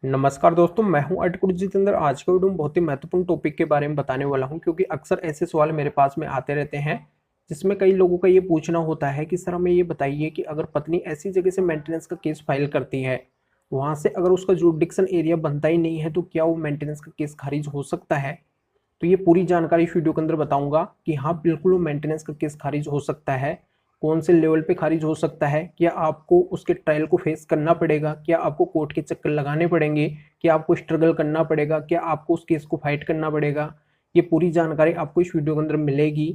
नमस्कार दोस्तों, मैं हूं अर्टिकुल जितेंद्र। आज के वीडियो में बहुत ही महत्वपूर्ण टॉपिक के बारे में बताने वाला हूं, क्योंकि अक्सर ऐसे सवाल मेरे पास में आते रहते हैं जिसमें कई लोगों का ये पूछना होता है कि सर हमें ये बताइए कि अगर पत्नी ऐसी जगह से मेंटेनेंस का केस फाइल करती है, वहां से अगर उसका जुरिडिक्शन एरिया बनता ही नहीं है, तो क्या वो मेंटेनेंस का केस खारिज हो सकता है। तो ये पूरी जानकारी इस वीडियो के अंदर बताऊंगा कि हाँ, बिल्कुल वो मेंटेनेंस का केस खारिज हो सकता है। कौन से लेवल पे खारिज हो सकता है, क्या आपको उसके ट्रायल को फेस करना पड़ेगा, क्या आपको कोर्ट के चक्कर लगाने पड़ेंगे, क्या आपको स्ट्रगल करना पड़ेगा, क्या आपको उस केस को फाइट करना पड़ेगा। ये पूरी जानकारी आपको इस वीडियो के अंदर मिलेगी।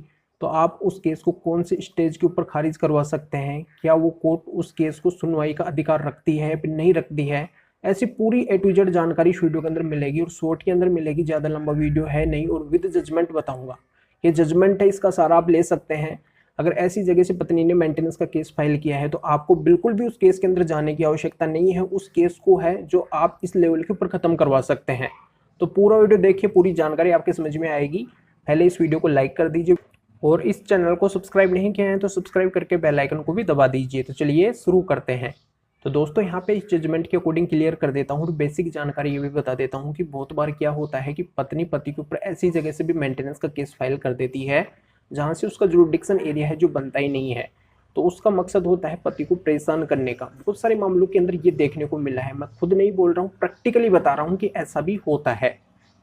तो आप उस केस को कौन से स्टेज के ऊपर खारिज करवा सकते हैं, क्या वो कोर्ट उस केस को सुनवाई का अधिकार रखती है या फिर नहीं रखती है। ऐसी पूरी ए टू जेड जानकारी इस वीडियो के अंदर मिलेगी और शॉर्ट के अंदर मिलेगी, ज़्यादा लंबा वीडियो है नहीं, और विद जजमेंट बताऊंगा। ये जजमेंट है, इसका सारा आप ले सकते हैं। अगर ऐसी जगह से पत्नी ने मेंटेनेंस का केस फाइल किया है तो आपको बिल्कुल भी उस केस के अंदर जाने की आवश्यकता नहीं है। उस केस को है जो आप इस लेवल के ऊपर खत्म करवा सकते हैं। तो पूरा वीडियो देखिए, पूरी जानकारी आपके समझ में आएगी। पहले इस वीडियो को लाइक कर दीजिए और इस चैनल को सब्सक्राइब नहीं किया है तो सब्सक्राइब करके बेल आइकन को भी दबा दीजिए। तो चलिए शुरू करते हैं। तो दोस्तों, यहाँ पे इस जजमेंट के अकॉर्डिंग क्लियर कर देता हूँ और बेसिक जानकारी ये भी बता देता हूँ कि बहुत बार क्या होता है कि पत्नी पति के ऊपर ऐसी जगह से भी मेंटेनेंस का केस फाइल कर देती है जहाँ से उसका जुरिडिक्शन एरिया है जो बनता ही नहीं है। तो उसका मकसद होता है पति को परेशान करने का। बहुत सारे मामलों के अंदर ये देखने को मिला है, मैं खुद नहीं बोल रहा हूँ, प्रैक्टिकली बता रहा हूँ कि ऐसा भी होता है।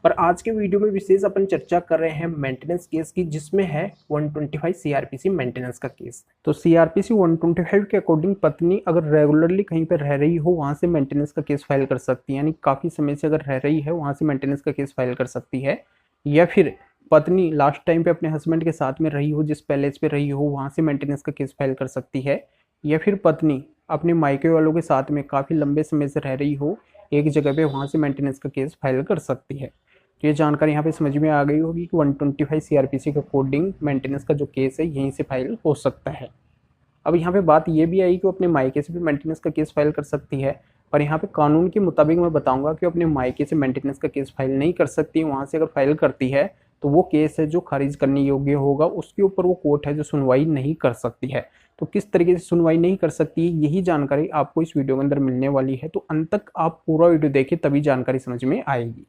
पर आज के वीडियो में विशेष अपन चर्चा कर रहे हैं मेंटेनेंस केस की, जिसमें है 125 सीआरपीसी मेंटेनेंस का केस। तो सीआरपीसी 125 के अकॉर्डिंग पत्नी अगर रेगुलरली कहीं पर रह रही हो, वहां से मेंटेनेंस का केस फाइल कर सकती है। यानी काफी समय से अगर रह रही है, वहां से मेंटेनेंस का केस फाइल कर सकती है। या फिर पत्नी लास्ट टाइम पे अपने हस्बैंड के साथ में रही हो, जिस पैलेस पे रही हो, वहां से मेंटेनेंस का केस फाइल कर सकती है। या फिर पत्नी अपने मायके वालों के साथ में काफ़ी लंबे समय से रह रही हो एक जगह पे, वहां से मेंटेनेंस का केस फाइल कर सकती है। तो ये जानकारी यहाँ पे समझ में आ गई होगी कि 125 सीआरपीसी के अकॉर्डिंग मेंटेनेंस का जो केस है यहीं से फाइल हो सकता है। अब यहाँ पे बात ये भी आई कि वो अपने मायके से भी मेंटेनेंस का केस फाइल कर सकती है। पर यहाँ पे कानून के मुताबिक मैं बताऊंगा कि अपने मायके से मेंटेनेंस का केस फाइल नहीं कर सकती। वहाँ से अगर फाइल करती है तो वो केस है जो खारिज करने योग्य होगा, उसके ऊपर वो कोर्ट है जो सुनवाई नहीं कर सकती है। तो किस तरीके से सुनवाई नहीं कर सकती है, यही जानकारी आपको इस वीडियो के अंदर मिलने वाली है। तो अंत तक आप पूरा वीडियो देखिए, तभी जानकारी समझ में आएगी।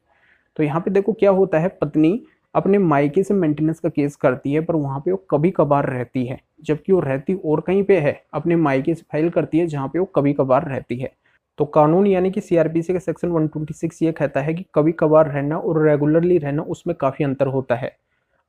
तो यहाँ पे देखो क्या होता है, पत्नी अपने मायके से मेंटेनेंस का केस करती है, पर वहाँ पे वो कभी कभार रहती है, जबकि वो रहती और कहीं पे है। अपने मायके से फाइल करती है जहाँ पे वो कभी कभार रहती है। तो कानून यानी कि सीआरपीसी का सेक्शन 126 ये कहता है कि कभी कभार रहना और रेगुलरली रहना, उसमें काफ़ी अंतर होता है।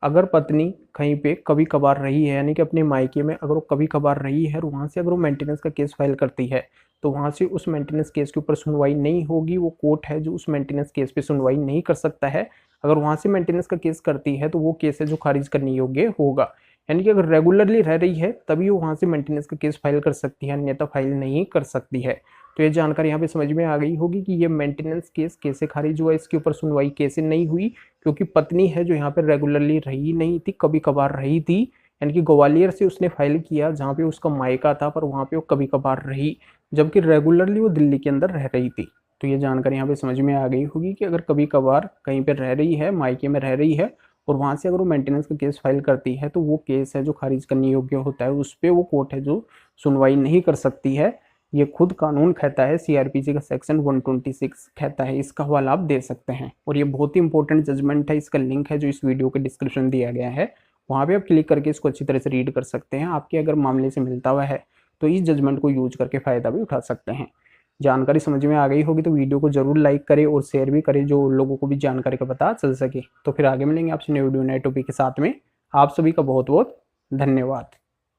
अगर पत्नी कहीं पे कभी कभार रही है, यानी कि अपने मायके में अगर वो कभी कभार रही है और वहाँ से अगर वो मेंटेनेंस का केस फाइल करती है, तो वहाँ से उस मेंटेनेंस केस के ऊपर सुनवाई नहीं होगी। वो कोर्ट है जो उस मेंटेनेंस केस पे सुनवाई नहीं कर सकता है। अगर वहाँ से मेंटेनेंस का केस करती है तो वो केस है जो खारिज करने योग्य होगा। यानी कि अगर रेगुलरली रह रही है तभी वो वहाँ से मेंटेनेंस का केस फाइल कर सकती है, अन्यथा फाइल नहीं कर सकती है। तो ये जानकारी यहाँ पे समझ में आ गई होगी कि ये मेंटेनेंस केस कैसे खारिज हुआ, इसके ऊपर सुनवाई कैसे नहीं हुई। क्योंकि पत्नी है जो यहाँ पे रेगुलरली रही नहीं थी, कभी कभार रही थी। यानी कि ग्वालियर से उसने फाइल किया जहाँ पे उसका मायका था, पर वहाँ पे वो कभी कभार रही, जबकि रेगुलरली वो दिल्ली के अंदर रह रही थी। तो ये जानकारी यहाँ पे समझ में आ गई होगी कि अगर कभी कभार कहीं पर रह रही है, मायके में रह रही है, और वहाँ से अगर वो मेंटेनेंस का केस फाइल करती है, तो वो केस है जो खारिज करने योग्य होता है। उस पर वो कोर्ट है जो सुनवाई नहीं कर सकती है। ये खुद कानून कहता है, सीआरपीसी का सेक्शन 126 कहता है। इसका हवाला आप दे सकते हैं और ये बहुत ही इंपॉर्टेंट जजमेंट है। इसका लिंक है जो इस वीडियो के डिस्क्रिप्शन दिया गया है, वहाँ पे आप क्लिक करके इसको अच्छी तरह से रीड कर सकते हैं। आपके अगर मामले से मिलता हुआ है तो इस जजमेंट को यूज करके फ़ायदा भी उठा सकते हैं। जानकारी समझ में आ गई होगी तो वीडियो को जरूर लाइक करें और शेयर भी करें, जो लोगों को भी जानकारी का पता चल सके। तो फिर आगे मिलेंगे आपसे नए वीडियो नए टॉपिक के साथ में। आप सभी का बहुत बहुत धन्यवाद।